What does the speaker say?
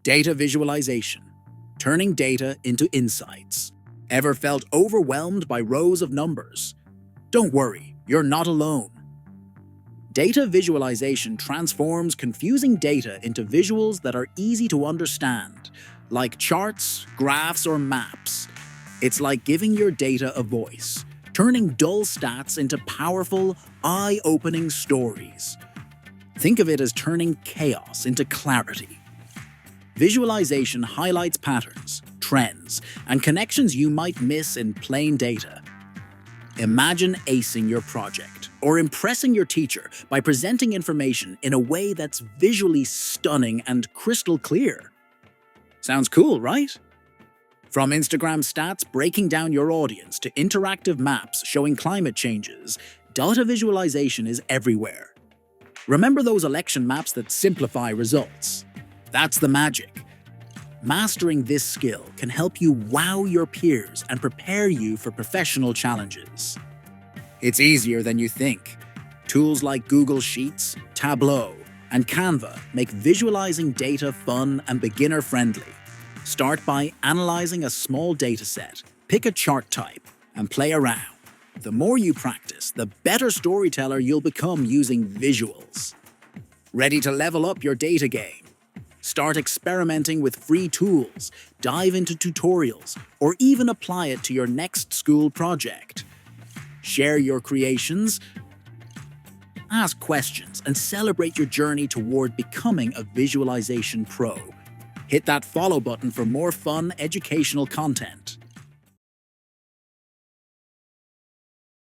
Data visualization, turning data into insights. Ever felt overwhelmed by rows of numbers? Don't worry, you're not alone. Data visualization transforms confusing data into visuals that are easy to understand, like charts, graphs, or maps. It's like giving your data a voice, turning dull stats into powerful, eye-opening stories. Think of it as turning chaos into clarity. Visualization highlights patterns, trends, and connections you might miss in plain data. Imagine acing your project or impressing your teacher by presenting information in a way that's visually stunning and crystal clear. Sounds cool, right? From Instagram stats breaking down your audience to interactive maps showing climate changes, data visualization is everywhere. Remember those election maps that simplify results? That's the magic. Mastering this skill can help you wow your peers and prepare you for professional challenges. It's easier than you think. Tools like Google Sheets, Tableau, and Canva make visualizing data fun and beginner-friendly. Start by analyzing a small dataset, pick a chart type, and play around. The more you practice, the better storyteller you'll become using visuals. Ready to level up your data game? Start experimenting with free tools, dive into tutorials, or even apply it to your next school project. Share your creations, ask questions, and celebrate your journey toward becoming a visualization pro. Hit that follow button for more fun, educational content.